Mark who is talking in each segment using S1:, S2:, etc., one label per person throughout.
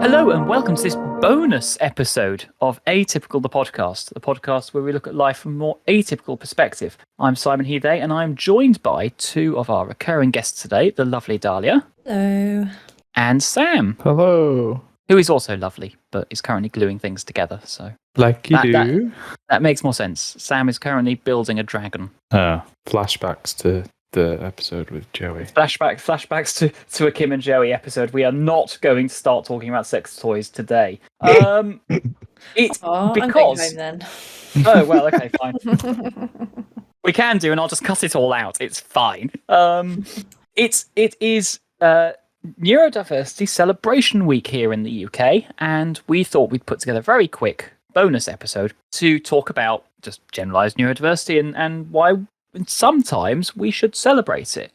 S1: Hello and welcome to this bonus episode of Atypical the podcast where we look at life from a more atypical perspective. I'm Simon Heath and I'm joined by two of our recurring guests today, the lovely Dahlia.
S2: Hello.
S1: And Sam.
S3: Hello.
S1: Who is also lovely, but is currently gluing things together. So
S3: like you do.
S1: That makes more sense. Sam is currently building a dragon.
S3: Flashbacks to the episode with Joey.
S1: Flashbacks to a Kim and Joey episode. We are not going to start talking about sex toys today. It's because
S2: I'm going home then.
S1: Oh well, okay, fine. We can do, and I'll just cut it all out. It's fine. It is Neurodiversity Celebration Week here in the UK, and we thought we'd put together a very quick bonus episode to talk about just generalised neurodiversity and why sometimes we should celebrate it.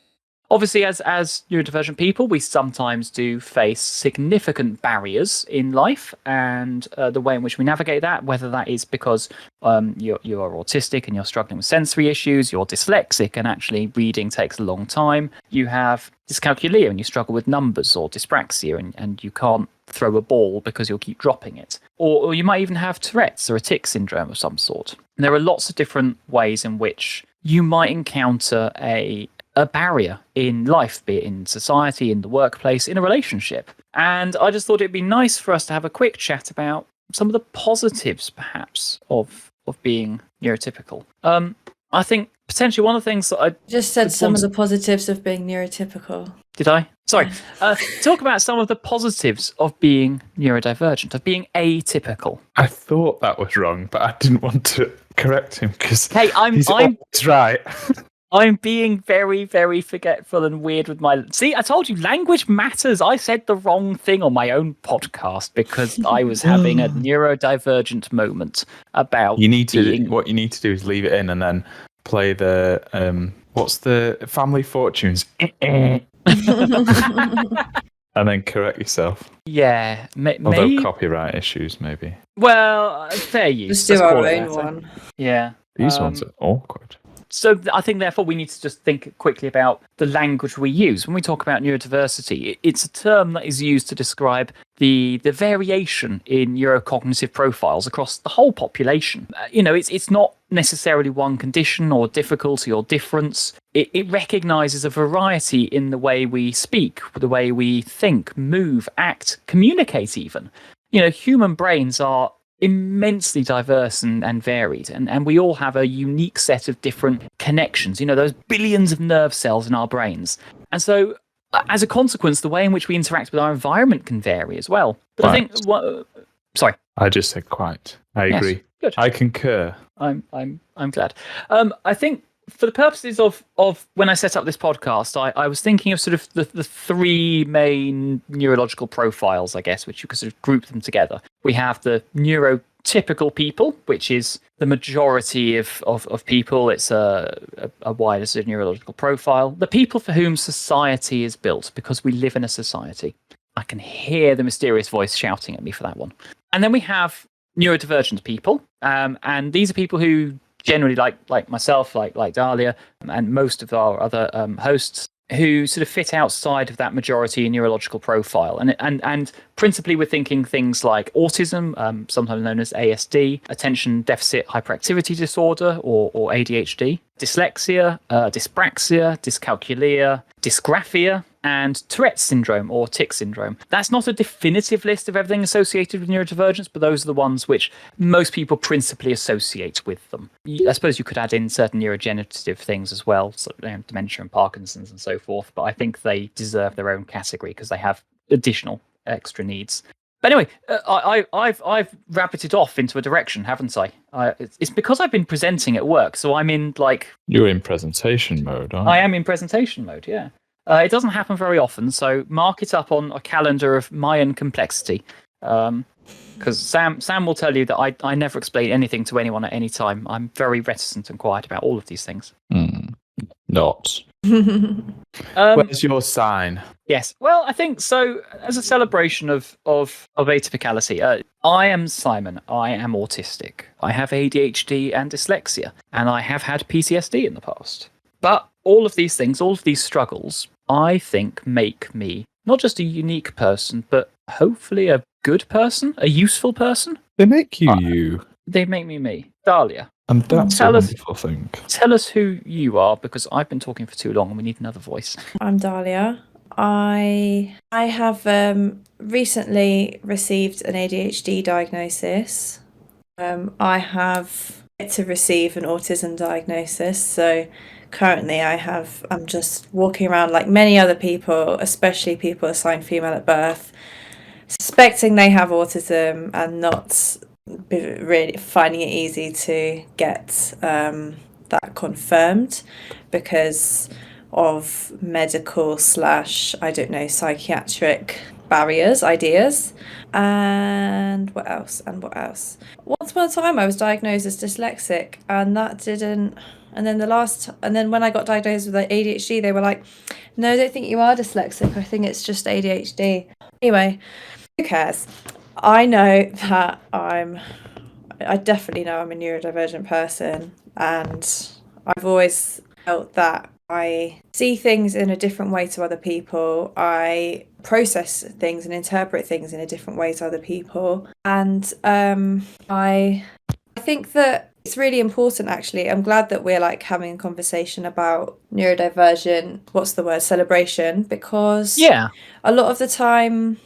S1: Obviously, as neurodivergent people, we sometimes do face significant barriers in life, and the way in which we navigate that, whether that is because you're autistic and you're struggling with sensory issues, you're dyslexic and actually reading takes a long time, you have dyscalculia and you struggle with numbers, or dyspraxia and you can't throw a ball because you'll keep dropping it. Or you might even have Tourette's or a tic syndrome of some sort. And there are lots of different ways in which you might encounter a barrier in life, be it in society, in the workplace, in a relationship. And I just thought it'd be nice for us to have a quick chat about some of the positives, perhaps, of being neurotypical. I think potentially one of the things that I
S2: just said some of the positives of being neurotypical.
S1: Did I? Sorry. Talk about some of the positives of being neurodivergent, of being atypical.
S3: I thought that was wrong, but I didn't want to correct him because he's always right.
S1: I'm being very, very forgetful and weird with my... See, I told you, language matters. I said the wrong thing on my own podcast because I was having a neurodivergent moment about
S3: what you need to do is leave it in and then play the... what's the Family Fortunes? And then correct yourself.
S1: Yeah,
S3: although copyright issues, maybe.
S1: Well, fair use.
S2: Let's do our own one.
S1: Yeah.
S3: These ones are awkward.
S1: So I think, therefore, we need to just think quickly about the language we use. When we talk about neurodiversity, it's a term that is used to describe the variation in neurocognitive profiles across the whole population. It's not necessarily one condition or difficulty or difference. It recognises a variety in the way we speak, the way we think, move, act, communicate even. Human brains are immensely diverse and varied, and we all have a unique set of different connections, those billions of nerve cells in our brains. And so as a consequence, the way in which we interact with our environment can vary as well. But I think sorry,
S3: I just said quite. I agree.
S1: Yes, good.
S3: I concur.
S1: I'm glad. I think for the purposes of when I set up this podcast, I was thinking of sort of the three main neurological profiles, I guess, which you could sort of group them together. We have the neurotypical people, which is the majority of people. It's a wider sort of neurological profile. The people for whom society is built, because we live in a society. I can hear the mysterious voice shouting at me for that one. And then we have neurodivergent people, and these are people who generally like myself, like Dahlia, and most of our other hosts, who sort of fit outside of that majority neurological profile. And principally we're thinking things like autism, sometimes known as ASD, attention deficit hyperactivity disorder, or ADHD, dyslexia, dyspraxia, dyscalculia, dysgraphia, and Tourette syndrome or tic syndrome. That's not a definitive list of everything associated with neurodivergence, but those are the ones which most people principally associate with them. I suppose you could add in certain neurodegenerative things as well, so, dementia and Parkinson's and so forth, but I think they deserve their own category because they have additional extra needs. But anyway, I've rabbited off into a direction, haven't I? It's because I've been presenting at work, so I'm in
S3: You're in presentation mode, aren't you?
S1: I am in presentation mode, yeah. It doesn't happen very often, so mark it up on a calendar of Mayan complexity. Because Sam will tell you that I never explain anything to anyone at any time. I'm very reticent and quiet about all of these things.
S3: Not. Where's your sign?
S1: Yes. Well, I think so. As a celebration of atypicality, I am Simon. I am autistic. I have ADHD and dyslexia, and I have had PTSD in the past. But all of these things, all of these struggles, I think make me not just a unique person, but hopefully a good person, a useful person.
S3: They make you you.
S1: They make me me. Dahlia.
S3: And that's a wonderful thing.
S1: Tell us who you are, because I've been talking for too long and we need another voice.
S2: I'm Dahlia. I have recently received an ADHD diagnosis. I have yet to receive an autism diagnosis, so currently I'm just walking around like many other people, especially people assigned female at birth, suspecting they have autism and not really finding it easy to get that confirmed because of medical / I don't know, psychiatric ideas. And what else? Once upon a time I was diagnosed as dyslexic, and that didn't, and then when I got diagnosed with ADHD, they were like, no, I don't think you are dyslexic, I think it's just ADHD. Anyway, who cares? I know that I definitely know I'm a neurodivergent person, and I've always felt that I see things in a different way to other people. I process things and interpret things in a different way to other people. And I think that it's really important, actually. I'm glad that we're like having a conversation about neurodivergent, celebration, because a lot of the time,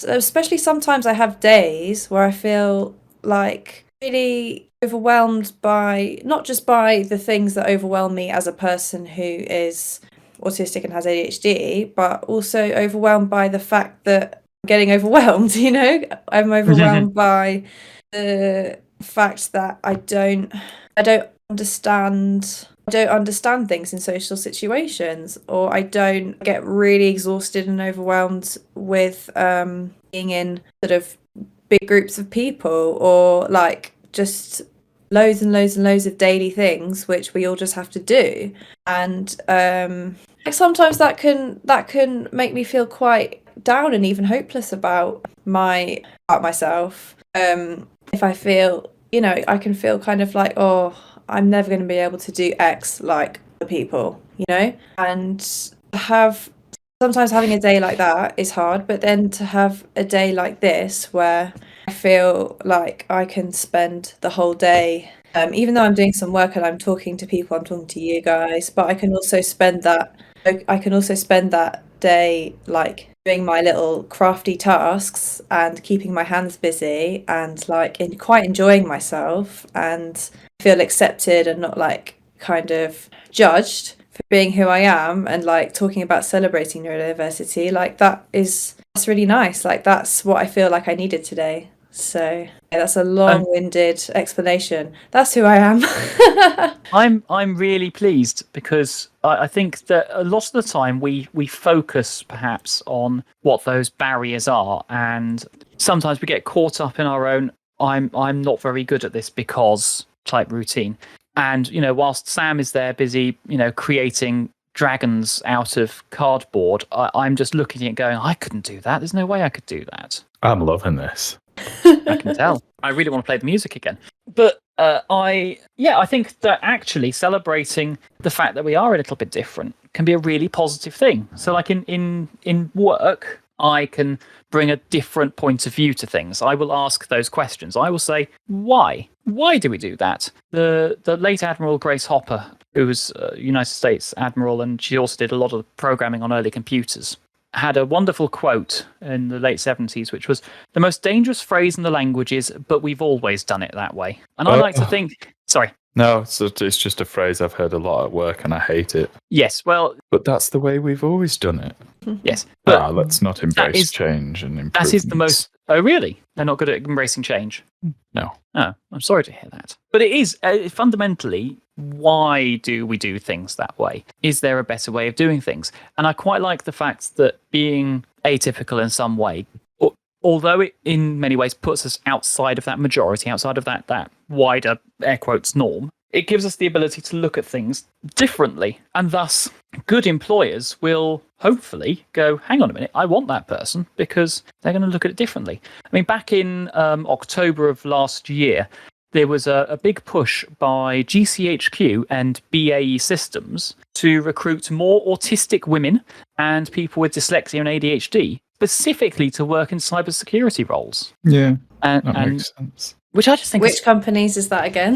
S2: especially sometimes I have days where I feel like really overwhelmed by, not just by the things that overwhelm me as a person who is autistic and has ADHD, but also overwhelmed by the fact that I'm getting overwhelmed, you know? I'm overwhelmed by the fact that I don't understand things in social situations, or I don't get really exhausted and overwhelmed with being in sort of big groups of people, or like just loads and loads and loads of daily things which we all just have to do. And sometimes that can make me feel quite down and even hopeless about myself. If I feel, I can feel kind of like, oh, I'm never going to be able to do X like the people, and sometimes having a day like that is hard, but then to have a day like this where I feel like I can spend the whole day, even though I'm doing some work and I'm talking to people, I'm talking to you guys, but I can also spend that day like doing my little crafty tasks and keeping my hands busy and like quite enjoying myself, and feel accepted and not like kind of judged for being who I am, and like talking about celebrating neurodiversity, like that's really nice. Like that's what I feel like I needed today. So yeah, that's a long-winded explanation. That's who I am.
S1: I'm really pleased, because I think that a lot of the time we focus perhaps on what those barriers are, and sometimes we get caught up in our own I'm not very good at this because type routine. And whilst Sam is there busy creating dragons out of cardboard, I'm just looking at it going, I couldn't do that. There's no way I could do that.
S3: I'm loving this.
S1: I can tell. I really want to play the music again. But I think that actually celebrating the fact that we are a little bit different can be a really positive thing. So like in work, I can bring a different point of view to things. I will ask those questions. I will say, why? Why do we do that? The late Admiral Grace Hopper, who was a United States Admiral, and she also did a lot of programming on early computers, had a wonderful quote in the late 70s, which was, the most dangerous phrase in the language is, but we've always done it that way. And I like to think, sorry.
S3: No, it's just a phrase I've heard a lot at work and I hate it.
S1: Yes, well...
S3: But that's the way we've always done it.
S1: Yes.
S3: But let's not embrace change and improvement.
S1: That is the most... Oh, really? They're not good at embracing change?
S3: No.
S1: Oh, I'm sorry to hear that. But it is, fundamentally, why do we do things that way? Is there a better way of doing things? And I quite like the fact that being atypical in some way, although it in many ways puts us outside of that majority, outside of that wider air quotes norm, it gives us the ability to look at things differently, and thus good employers will hopefully go, hang on a minute, I want that person, because they're going to look at it differently. I mean, back in October of last year, there was a big push by GCHQ and BAE Systems to recruit more autistic women and people with dyslexia and ADHD, specifically to work in cybersecurity roles.
S3: Yeah,
S1: that
S3: makes sense.
S1: Which I just think
S2: Which companies is that again?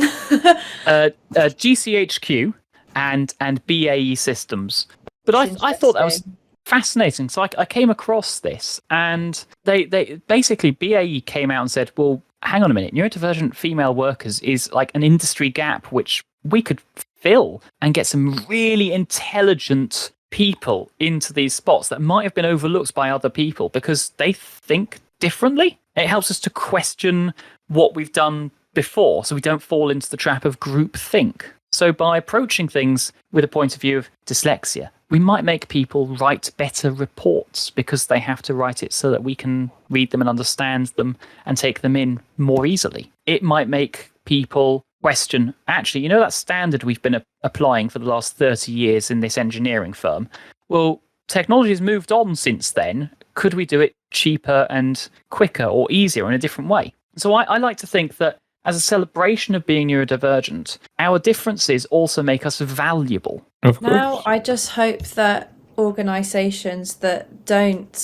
S1: GCHQ and BAE Systems. But I thought that was fascinating. So I came across this, and they basically, BAE came out and said, well, hang on a minute, neurodivergent female workers is like an industry gap which we could fill and get some really intelligent people into these spots that might have been overlooked by other people because they think differently. It helps us to question what we've done before so we don't fall into the trap of groupthink. So by approaching things with a point of view of dyslexia, we might make people write better reports because they have to write it so that we can read them and understand them and take them in more easily. It might make people question, actually, that standard we've been applying for the last 30 years in this engineering firm? Well, technology has moved on since then. Could we do it cheaper and quicker or easier in a different way? So I like to think that as a celebration of being neurodivergent, our differences also make us valuable.
S3: Of course.
S2: Now, I just hope that organisations that don't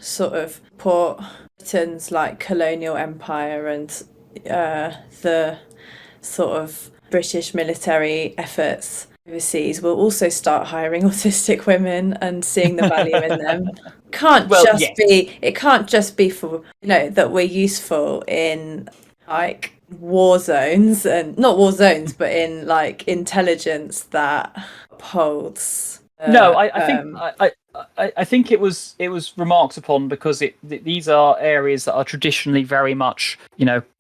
S2: sort of put Britain's like colonial empire and the sort of British military efforts overseas will also start hiring autistic women and seeing the value in them. It can't just be for that we're useful in like war zones, and not war zones, but in like intelligence that upholds.
S1: I think it was remarked upon because these are areas that are traditionally very much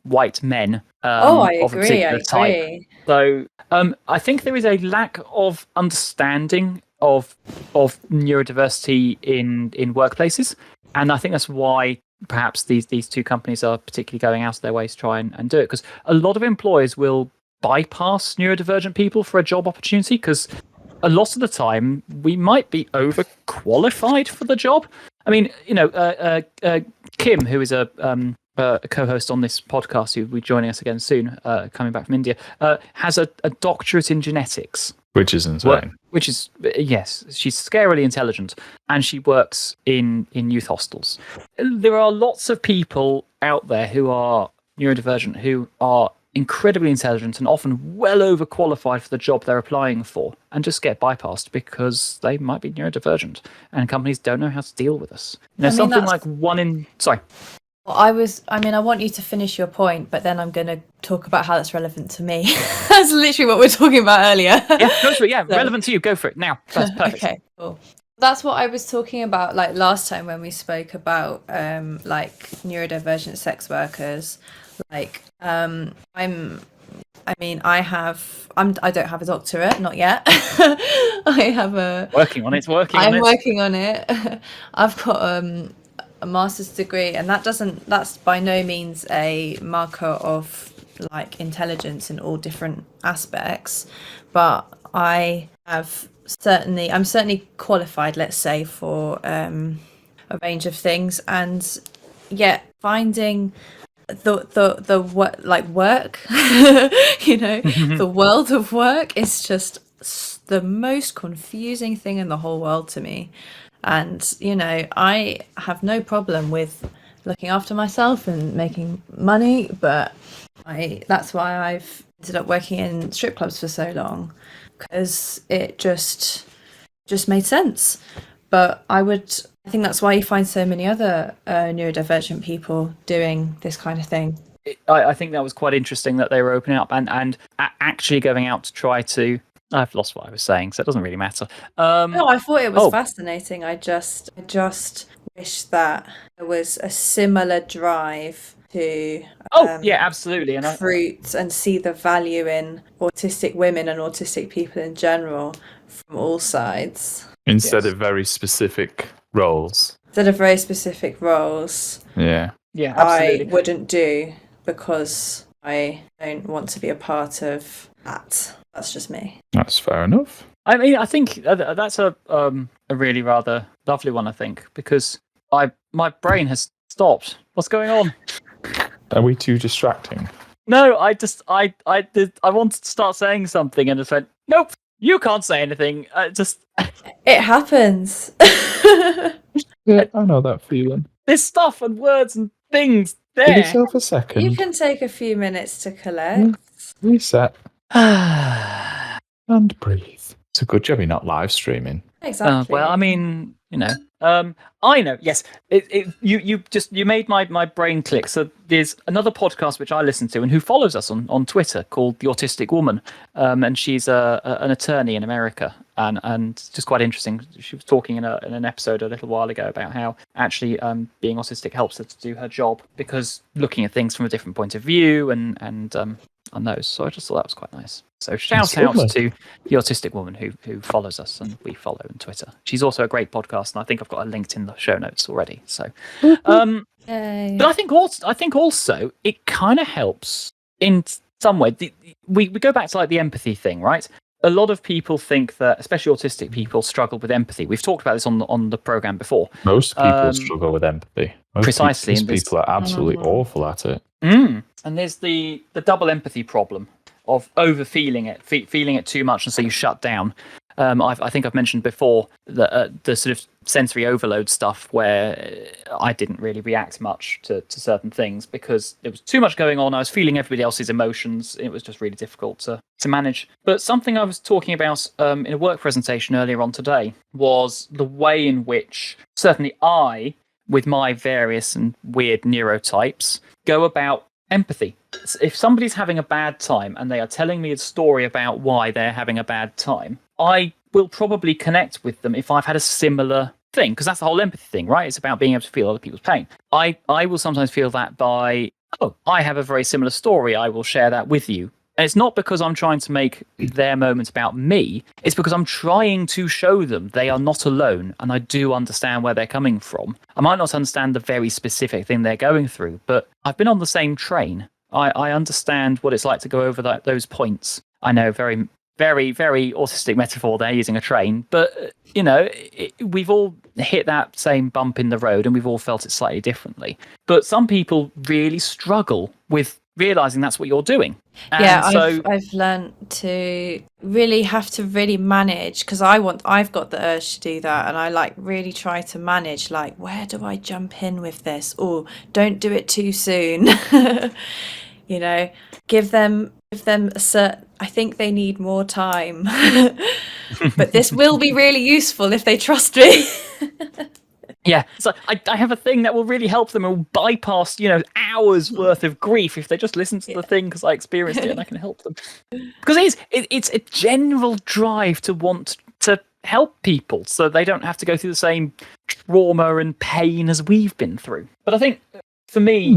S1: white men.
S2: I
S1: of a
S2: agree.
S1: particular type. So I think there is a lack of understanding of neurodiversity in workplaces, and I think that's why perhaps these two companies are particularly going out of their way to try and do it, because a lot of employers will bypass neurodivergent people for a job opportunity because a lot of the time we might be overqualified for the job. I mean, Kim, who is a co-host on this podcast, who will be joining us again soon, coming back from India, has a doctorate in genetics.
S3: Which is insane.
S1: Yes, she's scarily intelligent, and she works in youth hostels. There are lots of people out there who are neurodivergent, who are incredibly intelligent and often well overqualified for the job they're applying for, and just get bypassed because they might be neurodivergent, and companies don't know how to deal with us. Sorry.
S2: Well, I want you to finish your point, but then I'm going to talk about how that's relevant to me. That's literally what we were talking about earlier.
S1: Yeah, go for it. Yeah, relevant to you. Go for it now. That's perfect. Okay,
S2: cool. That's what I was talking about like last time when we spoke about like neurodivergent sex workers. Like I don't have a doctorate, not yet. I have
S1: working on it.
S2: I'm working on it. I've got a master's degree, and that's by no means a marker of like intelligence in all different aspects, but I'm certainly qualified, let's say, for a range of things, and yet finding the work the world of work is just the most confusing thing in the whole world to me. And I have no problem with looking after myself and making money, but that's why I've ended up working in strip clubs for so long, because it just made sense. But I think that's why you find so many other neurodivergent people doing this kind of thing.
S1: I think that was quite interesting that they were opening up and actually going out to try to... I've lost what I was saying, so it doesn't really matter.
S2: No, I thought it was fascinating. I just wish that there was a similar drive to
S1: absolutely, and
S2: recruit and see the value in autistic women and autistic people in general from all sides.
S3: Instead of very specific roles.
S2: Yeah,
S1: absolutely.
S2: I wouldn't do, because I don't want to be a part of That's just me.
S3: That's fair enough.
S1: I mean, I think that's a really rather lovely one. I think because my brain has stopped. What's going on?
S3: Are we too distracting?
S1: No, I wanted to start saying something and just went, nope, you can't say anything.
S2: It happens.
S3: Yeah, I know that feeling.
S1: There's stuff and words and things
S3: Give
S1: there.
S3: yourself a second.
S2: You can take a few minutes to collect.
S3: Reset and breathe. It's a good job you're not live streaming.
S2: Exactly.
S1: Well, I mean, I know. Yes, you made my brain click. So there's another podcast which I listen to and who follows us on Twitter called The Autistic Woman, and she's an attorney in America, and just quite interesting. She was talking in an episode a little while ago about how actually being autistic helps her to do her job because looking at things from a different point of view and on those. So I just thought that was quite nice. So shout out to the Autistic Woman who follows us and we follow on Twitter. She's also a great podcast, and I think I've got her linked in the show notes already. So, but I think also it kind of helps in some way. We go back to like the empathy thing, right? A lot of people think that, especially autistic people, struggle with empathy. We've talked about this on the program before.
S3: Most people struggle with empathy.
S1: Precisely.
S3: Most people are absolutely awful at it.
S1: And there's the double empathy problem of overfeeling it, feeling it too much, and so you shut down. I think I've mentioned before the sort of sensory overload stuff where I didn't really react much to certain things because there was too much going on. I was feeling everybody else's emotions. It was just really difficult to manage. But something I was talking about in a work presentation earlier on today was the way in which certainly I, with my various and weird neurotypes, go about empathy. If somebody's having a bad time and they are telling me a story about why they're having a bad time, I will probably connect with them if I've had a similar thing, because that's the whole empathy thing, right? It's about being able to feel other people's pain. I will sometimes feel that by, I have a very similar story, I will share that with you. And it's not because I'm trying to make their moments about me. It's because I'm trying to show them they are not alone and I do understand where they're coming from. I might not understand the very specific thing they're going through, but I've been on the same train. I understand what it's like to go over those points. I know, very, very, very autistic metaphor there, using a train. But, we've all hit that same bump in the road and we've all felt it slightly differently. But some people really struggle with realizing that's what you're doing. And
S2: I've learned to really have to really manage, because I've got the urge to do that, and I really try to manage, where do I jump in with this? Or don't do it too soon. Give them a certain, I think they need more time. But this will be really useful if they trust me.
S1: Yeah, so I have a thing that will really help them and will bypass, hours worth of grief if they just listen to the thing because I experienced it and I can help them. Because it's a general drive to want to help people so they don't have to go through the same trauma and pain as we've been through. But I think for me,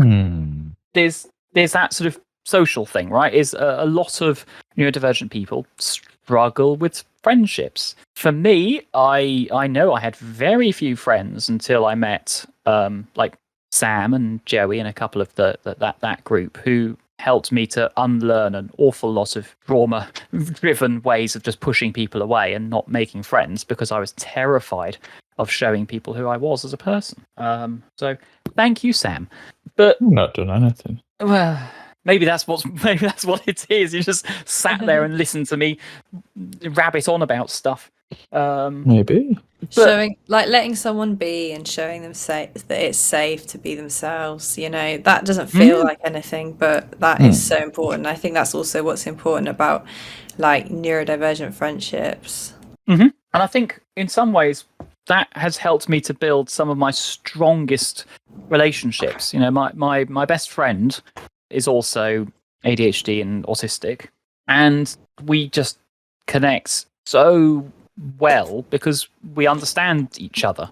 S1: there's that sort of social thing, right? Is a lot of neurodivergent people struggle with friendships. For me, I know I had very few friends until I met Sam and Joey and a couple of that group who helped me to unlearn an awful lot of trauma-driven ways of just pushing people away and not making friends because I was terrified of showing people who I was as a person. So thank you, Sam. But
S3: I've not done anything.
S1: Well, maybe that's what it is. You just sat there and listened to me rabbit on about stuff.
S3: Maybe.
S2: Showing, letting someone be and showing them that it's safe to be themselves. That doesn't feel like anything, but that is so important. I think that's also what's important about neurodivergent friendships.
S1: And I think in some ways that has helped me to build some of my strongest relationships. My best friend is also ADHD and autistic, and we just connect so well because we understand each other.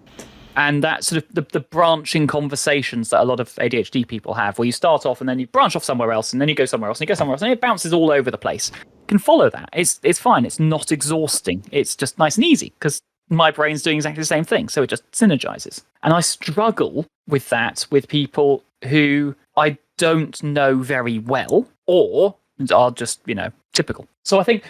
S1: And that sort of the branching conversations that a lot of ADHD people have, where you start off and then you branch off somewhere else and then you go somewhere else and you go somewhere else and it bounces all over the place. You can follow that. It's fine. It's not exhausting. It's just nice and easy because my brain's doing exactly the same thing. So it just synergizes. And I struggle with that with people who I don't know very well, or are just, typical. So I think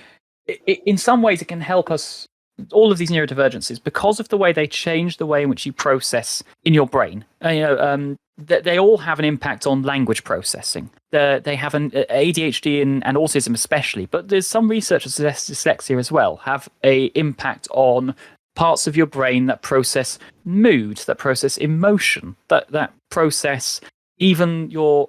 S1: in some ways it can help us, all of these neurodivergencies, because of the way they change the way in which you process in your brain. They all have an impact on language processing. They have an ADHD and autism especially, but there's some research that suggests dyslexia as well have a impact on parts of your brain that process mood, that process emotion, that process even your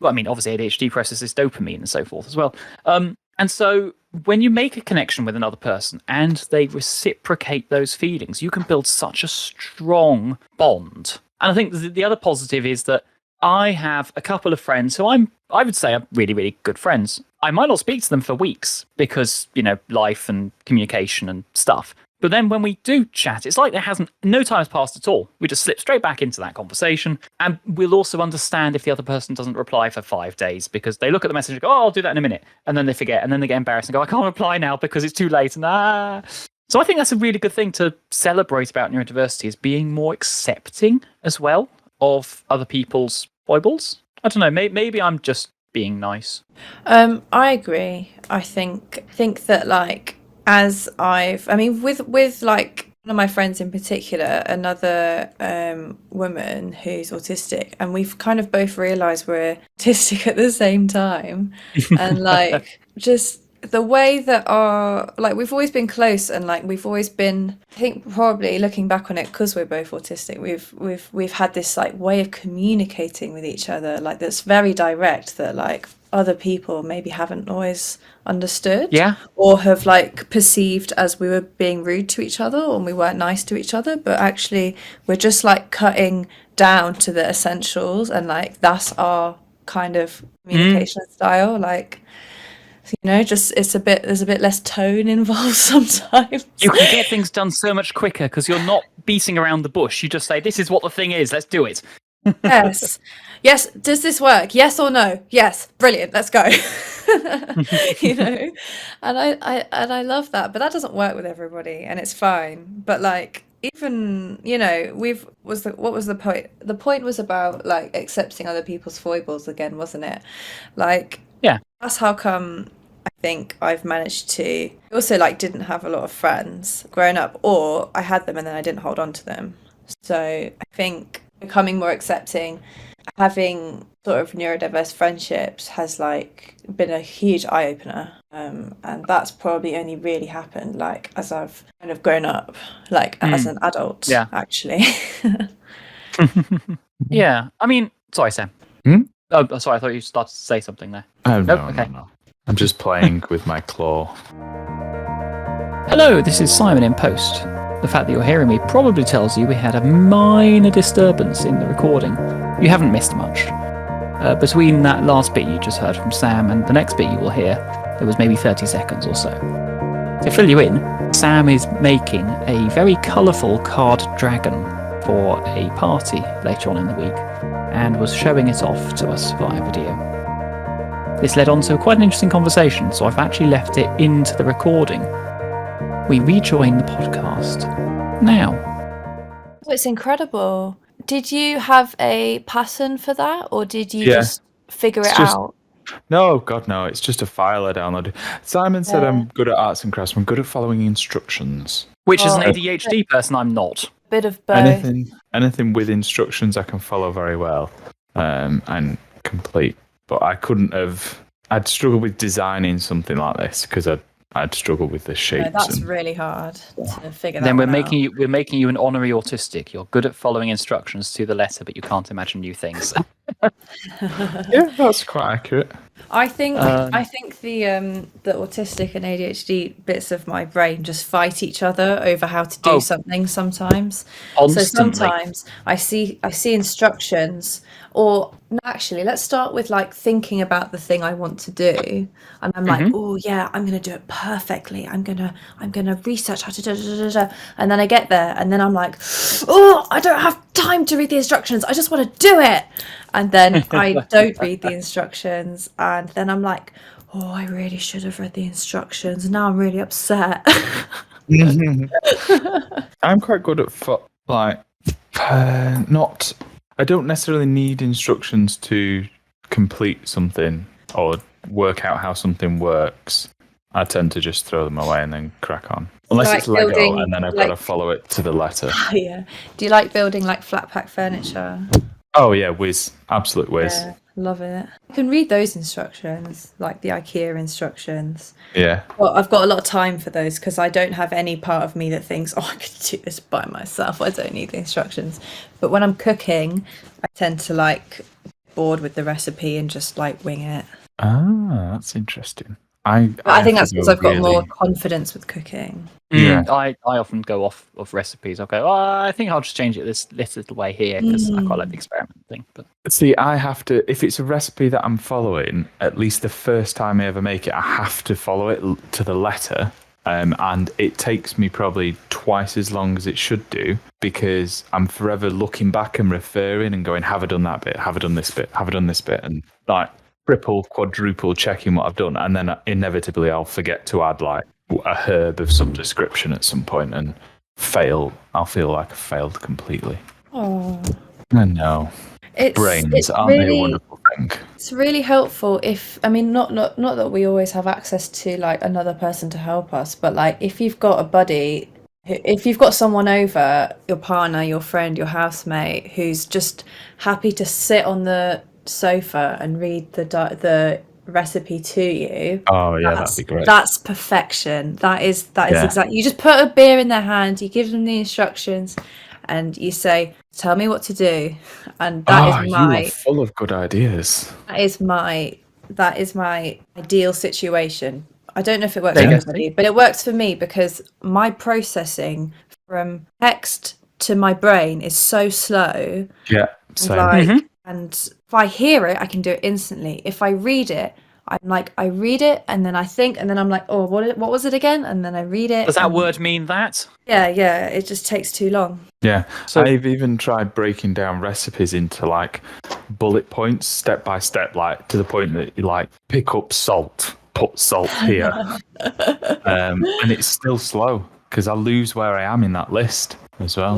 S1: obviously ADHD processes dopamine and so forth as well. And so when you make a connection with another person and they reciprocate those feelings, you can build such a strong bond. And I think the other positive is that I have a couple of friends who I would say are really, really good friends. I might not speak to them for weeks because, life and communication and stuff. But then when we do chat, it's like no time has passed at all. We just slip straight back into that conversation. And we'll also understand if the other person doesn't reply for 5 days because they look at the message and go, oh, I'll do that in a minute. And then they forget. And then they get embarrassed and go, I can't reply now because it's too late. And So I think that's a really good thing to celebrate about neurodiversity, is being more accepting as well of other people's foibles. I don't know. Maybe I'm just being nice.
S2: I agree. I think that with like one of my friends in particular, another woman who's autistic, and we've kind of both realised we're autistic at the same time, and just the way that we've always been close, and we've always been, I think probably looking back on it, because we're both autistic, we've had this way of communicating with each other that's very direct, that other people maybe haven't always understood, or have perceived as we were being rude to each other or we weren't nice to each other, but actually we're just cutting down to the essentials, and that's our kind of communication style. Just there's a bit less tone involved sometimes.
S1: You can get things done so much quicker because you're not beating around the bush. You just say, this is what the thing is, let's do it.
S2: Yes, does this work? Yes or no? Yes, brilliant, let's go. And I love that, but that doesn't work with everybody, and it's fine. But even what was the point? The point was about accepting other people's foibles again, wasn't it? That's how come I think I've managed to. I also didn't have a lot of friends growing up, or I had them and then I didn't hold on to them. So I think becoming more accepting, having sort of neurodiverse friendships has been a huge eye opener, and that's probably only really happened as I've kind of grown up, as an adult. Actually.
S1: Yeah, I mean, sorry, Sam. Oh, sorry, I thought you started to say something there.
S3: Oh,
S1: nope,
S3: no,
S1: okay.
S3: no. I'm just playing with my claw.
S1: Hello, this is Simon in Post. The fact that you're hearing me probably tells you we had a minor disturbance in the recording. You haven't missed much. Between that last bit you just heard from Sam and the next bit you will hear, there was maybe 30 seconds or so. To fill you in, Sam is making a very colourful card dragon for a party later on in the week, and was showing it off to us via video. This led on to quite an interesting conversation, so I've actually left it into the recording. We rejoin the podcast now.
S2: Oh, it's incredible. Did you have a pattern for that, or did you just figure it out?
S3: No, God, no. It's just a file I downloaded. Simon said I'm good at arts and crafts. I'm good at following instructions.
S1: Which, as an ADHD person, I'm not.
S2: Bit of both.
S3: Anything with instructions I can follow very well and complete. But I'd struggle with designing something like this because I'd struggle with the shapes.
S2: No, that's really hard to figure that
S1: then
S2: out.
S1: We're making you an honorary autistic. You're good at following instructions to the letter, but you can't imagine new things.
S3: Yeah, that's quite accurate.
S2: I think the autistic and ADHD bits of my brain just fight each other over how to do something sometimes.
S1: Constantly.
S2: So sometimes I see instructions, or actually let's start with thinking about the thing I want to do, and I'm oh yeah, I'm gonna do it perfectly. I'm gonna research how to do, and then I get there and then I'm oh, I don't have time to read the instructions. I just want to do it. And then I don't read the instructions, and then I'm oh, I really should have read the instructions. Now I'm really upset.
S3: I'm quite good at I don't necessarily need instructions to complete something or work out how something works, I tend to just throw them away and then crack on. Unless
S2: Like
S3: it's Lego,
S2: building,
S3: and then I've
S2: like-
S3: got to follow it to the letter.
S2: Yeah. Do you like building like flat pack furniture?
S3: Oh yeah, whiz, absolute whiz.
S2: Yeah, love it. You can read those instructions, like the IKEA instructions.
S3: Yeah.
S2: Well, I've got a lot of time for those because I don't have any part of me that thinks, oh, I could do this by myself. I don't need the instructions. But when I'm cooking, I tend to like bored with the recipe and just like wing it.
S3: Ah, that's interesting.
S2: I think
S3: have
S2: that's
S3: to
S2: because
S3: go
S2: I've got more
S3: really-
S2: confidence with cooking.
S3: Yeah.
S1: I often go off of recipes. I'll go, I think I'll just change it this little way here because I quite like the experiment thing. But
S3: See, I have to, if it's a recipe that I'm following, at least the first time I ever make it, I have to follow it to the letter. And it takes me probably twice as long as it should do because I'm forever looking back and referring and going, have I done that bit? Have I done this bit? Have I done this bit? And like triple, quadruple checking what I've done. And then inevitably I'll forget to add like a herb of some description at some point and fail. I'll feel like I failed completely.
S2: Oh,
S3: I know. Brains, aren't they a wonderful thing?
S2: It's really helpful not that we always have access to like another person to help us, but like if you've got a buddy, if you've got someone over, your partner, your friend, your housemate, who's just happy to sit on the sofa and read the recipe to you.
S3: Oh yeah, that'd be great.
S2: That's perfection. That is
S3: Yeah.
S2: exactly. You just put a beer in their hand, you give them the instructions, and you say, "Tell me what to do," and that is
S3: you are full of good ideas.
S2: that is my ideal situation. I don't know if it works
S1: There
S2: for
S1: you go.
S2: everybody, but it works for me because my processing from text to my brain is so slow.
S3: Yeah,
S2: And
S3: same.
S2: like, and if I hear it, I can do it instantly. If I read it, I'm like, I read it and then I think, and then I'm like, oh, what was it again? And then I read it.
S1: does that
S2: and-
S1: word mean that?
S2: Yeah, it just takes too long.
S3: Yeah,
S1: So-
S3: I've even tried breaking down recipes into like bullet points, step by step, like to the point that you like pick up salt, put salt here, and it's still slow because I lose where I am in that list as well.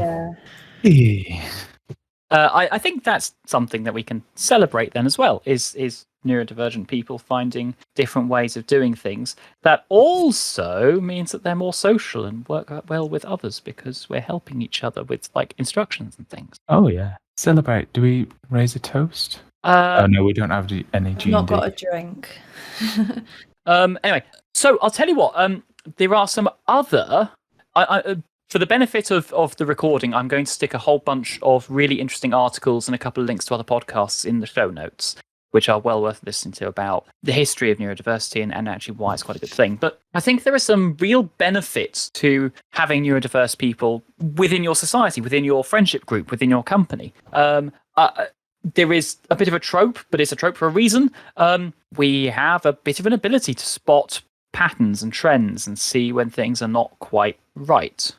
S2: Yeah.
S1: I think that's something that we can celebrate then as well, is neurodivergent people finding different ways of doing things. That also means that they're more social and work out well with others because we're helping each other with like instructions and things.
S3: Oh yeah, celebrate. Do we raise a toast? Oh no, we don't have any G&D.
S2: Not got a drink.
S1: Anyway, so I'll tell you what. There are some other. For the benefit of the recording, I'm going to stick a whole bunch of really interesting articles and a couple of links to other podcasts in the show notes, which are well worth listening to about the history of neurodiversity and actually why it's quite a good thing. But I think there are some real benefits to having neurodiverse people within your society, within your friendship group, within your company. There is a bit of a trope, but it's a trope for a reason. We have a bit of an ability to spot patterns and trends and see when things are not quite right.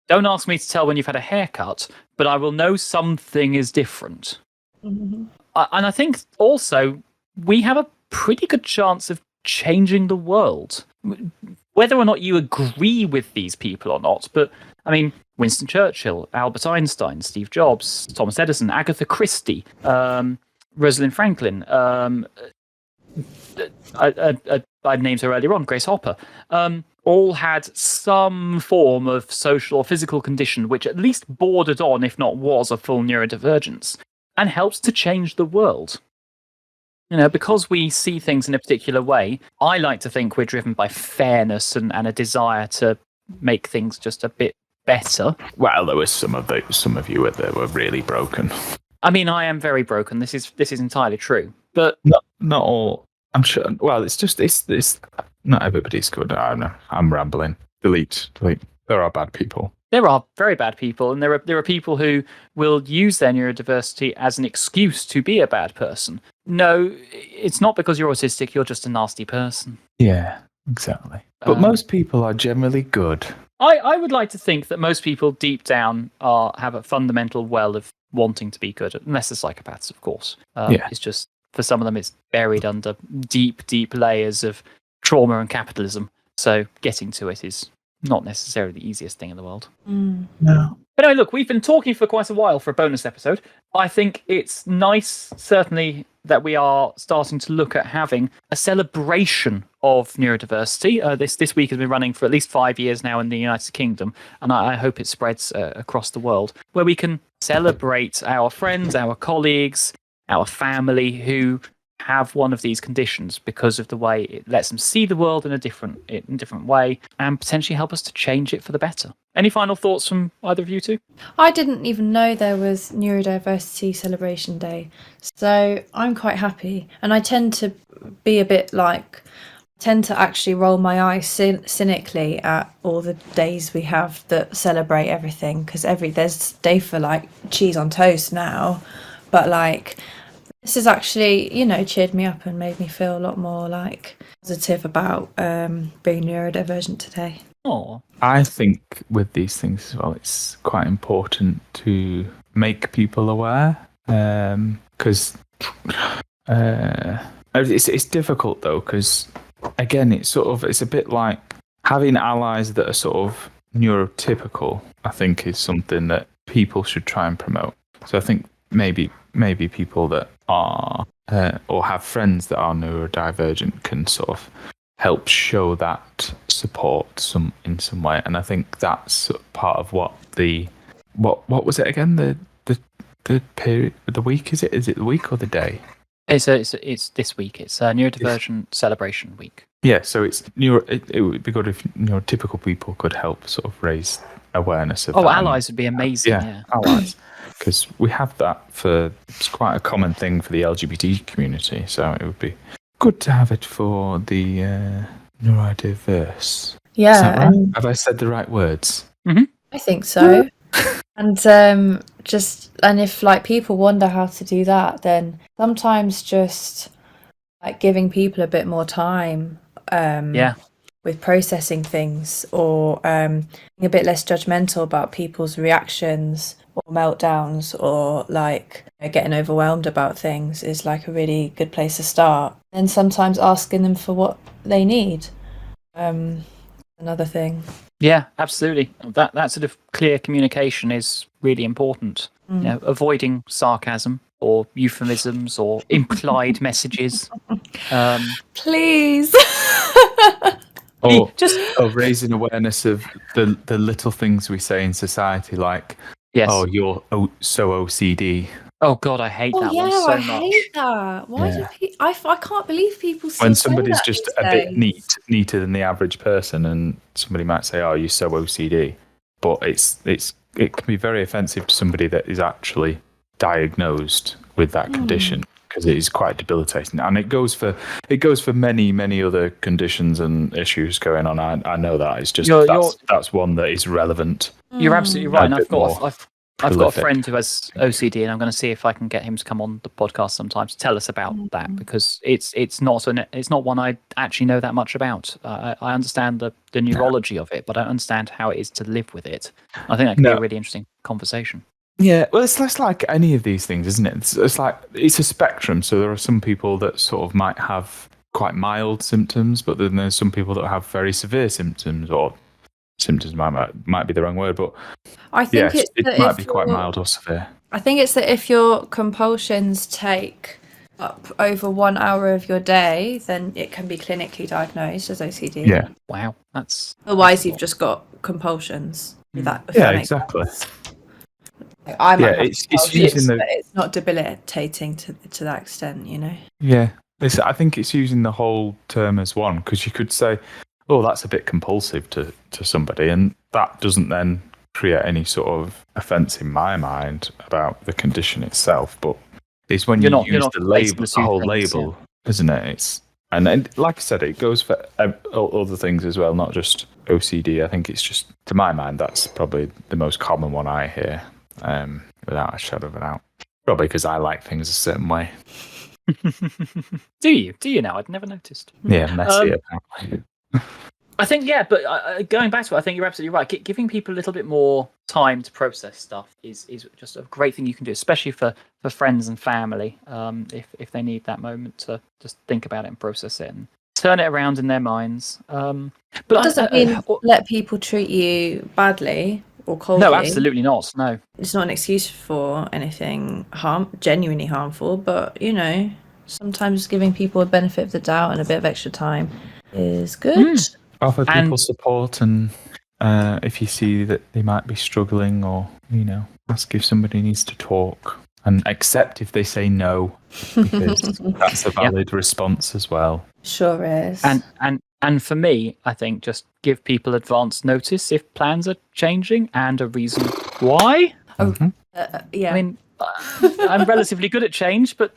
S1: Don't ask me to tell when you've had a haircut, but I will know something is different. And I think also we have a pretty good chance of changing the world. Whether or not you agree with these people or not, but I mean, Winston Churchill, Albert Einstein, Steve Jobs, Thomas Edison, Agatha Christie, Rosalind Franklin, I named her earlier on, Grace Hopper, all had some form of social or physical condition which at least bordered on, if not was, a full neurodivergence, and helps to change the world. You know, because we see things in a particular way, I like to think we're driven by fairness and a desire to make things just a bit better.
S3: Well, there was some of you that were really broken.
S1: I mean, I am very broken. This is entirely true, but
S3: Not all. I'm sure. Well, it's not everybody's good. I don't know. I'm rambling. Delete. There are bad people.
S1: there are very bad people, and there are people who will use their neurodiversity as an excuse to be a bad person. No, it's not because you're autistic. You're just a nasty person.
S3: Yeah, exactly. But most people are generally good.
S1: I would like to think that most people deep down have a fundamental well of wanting to be good, unless they're psychopaths, of course.
S3: Yeah.
S1: It's just, for some of them, it's buried under deep, deep layers of trauma and capitalism. So getting to it is not necessarily the easiest thing in the world.
S3: No.
S1: But anyway, look, we've been talking for quite a while for a bonus episode. I think it's nice, certainly, that we are starting to look at having a celebration of neurodiversity. This week has been running for at least 5 years now in the United Kingdom, and I hope it spreads across the world, where we can celebrate our friends, our colleagues, our family who have one of these conditions because of the way it lets them see the world in a different way and potentially help us to change it for the better. Any final thoughts from either of you two?
S2: I didn't even know there was Neurodiversity Celebration Day, so I'm quite happy. And I tend to be a bit tend to actually roll my eyes cynically at all the days we have that celebrate everything, because there's a day for like cheese on toast now, but like this has actually, cheered me up and made me feel a lot more like positive about being neurodivergent today.
S1: Oh,
S3: I think with these things as well, it's quite important to make people aware, because it's difficult though, because again, it's a bit like having allies that are sort of neurotypical. I think is something that people should try and promote. So I think maybe people that are or have friends that are neurodivergent can sort of help show that support in some way. And I think that's part of what was it again, the period, the week, is it the week or the day?
S1: It's this week. It's Neurodivergent Celebration Week.
S3: Yeah, so it would be good if neurotypical people could help sort of raise awareness of that.
S1: Allies would be amazing. Yeah.
S3: Allies. Because we have that it's quite a common thing for the LGBT community, so it would be good to have it for the neurodiverse.
S2: Yeah.
S3: Is that right? Have I said the right words?
S1: Mm-hmm.
S2: I think so. And if like people wonder how to do that, then sometimes just like giving people a bit more time with processing things, or being a bit less judgmental about people's reactions or meltdowns, or like getting overwhelmed about things is like a really good place to start. And sometimes asking them for what they need. Another thing.
S1: Yeah, absolutely. That sort of clear communication is really important. Avoiding sarcasm or euphemisms or implied messages.
S2: Please.
S3: Or raising awareness of the little things we say in society, like,
S1: yes.
S3: Oh, you're so OCD.
S1: Oh God, I hate that one so much.
S2: I hate that. Why do people? I can't believe people still
S3: When
S2: say
S3: somebody's
S2: that
S3: just
S2: these
S3: a bit
S2: days.
S3: neater than the average person, and somebody might say, "Oh, you're so OCD," but it can be very offensive to somebody that is actually diagnosed with that condition, because it is quite debilitating, and it goes for many other conditions and issues going on. I know that it's just that's one that is relevant.
S1: You're absolutely right. And I've got a friend who has OCD, and I'm going to see if I can get him to come on the podcast sometime to tell us about that, because it's not one I actually know that much about. I understand the neurology of it, but I don't understand how it is to live with it. I think that could be a really interesting conversation.
S3: Yeah, well, it's less like any of these things, isn't it? It's like it's a spectrum. So there are some people that sort of might have quite mild symptoms, but then there's some people that have very severe symptoms, or symptoms might be the wrong word, but
S2: I think
S3: it might be quite mild or severe.
S2: I think it's that if your compulsions take up over 1 hour of your day, then it can be clinically diagnosed as OCD.
S3: Yeah.
S1: Wow, that's
S2: Otherwise, you've just got compulsions.
S3: Exactly.
S2: I might have
S3: it's using
S2: but it's not debilitating to that extent,
S3: Yeah, I think it's using the whole term as one, because you could say, "Oh, that's a bit compulsive to somebody," and that doesn't then create any sort of offence in my mind about the condition itself. But it's when you use the whole label, isn't it? And like I said, it goes for other things as well, not just OCD. I think it's just, to my mind, that's probably the most common one I hear, without a shadow of a doubt. Probably because I like things a certain way.
S1: Do you now? I'd never noticed.
S3: Yeah, messy apparently.
S1: I think, but going back to it, I think you're absolutely right. Giving people a little bit more time to process stuff is just a great thing you can do, especially for friends and family, if they need that moment to just think about it and process it and turn it around in their minds. But
S2: That doesn't mean let people treat you badly or coldly.
S1: No, absolutely not. No,
S2: it's not an excuse for anything genuinely harmful. But sometimes giving people a benefit of the doubt and a bit of extra time is good.
S3: Offer people support, and if you see that they might be struggling, or ask if somebody needs to talk, and accept if they say no, because that's a valid response as well.
S2: Sure is.
S1: And for me, I think just give people advance notice if plans are changing and a reason why.
S2: Yeah.
S1: I mean, I'm relatively good at change, but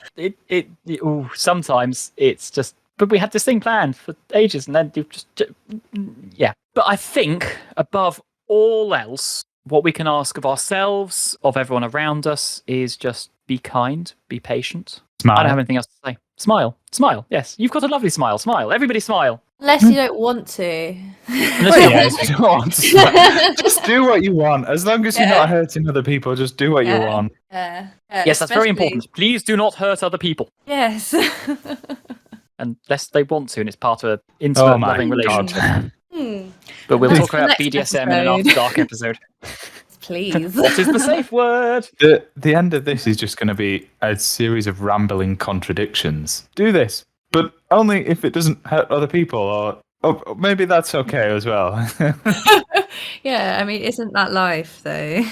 S1: sometimes it's just. But we had this thing planned for ages, and then you just yeah. But I think above all else, what we can ask of ourselves, of everyone around us, is just be kind, be patient.
S3: Smile.
S1: I don't have anything else to say. Smile. Yes, you've got a lovely smile. Smile. Everybody smile.
S2: Unless you don't want to.
S3: If you don't want to smile, just do what you want. As long as you're not hurting other people, just do what you want.
S1: Yes, that's very important. Please do not hurt other people.
S2: Yes.
S1: Unless they want to, and it's part of an intimate, loving relationship. But we'll talk about BDSM in an After Dark episode.
S2: Please.
S1: What is the safe word?
S3: The end of this is just going to be a series of rambling contradictions. Do this, but only if it doesn't hurt other people, or maybe that's okay as well.
S2: Yeah, I mean, isn't that life, though?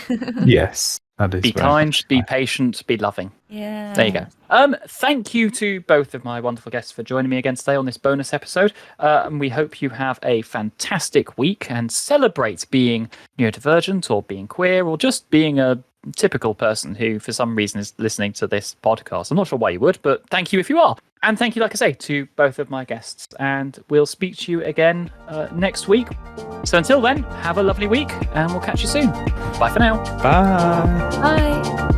S3: Yes. That is
S1: be kind, be patient, be loving.
S2: Yeah.
S1: There you go. Thank you to both of my wonderful guests for joining me again today on this bonus episode. And we hope you have a fantastic week and celebrate being neurodivergent or being queer or just being a typical person who, for some reason, is listening to this podcast. I'm not sure why you would, but thank you if you are. And thank you, like I say, to both of my guests. And we'll speak to you again next week. So until then, have a lovely week and we'll catch you soon. Bye for now.
S3: Bye.
S2: Bye.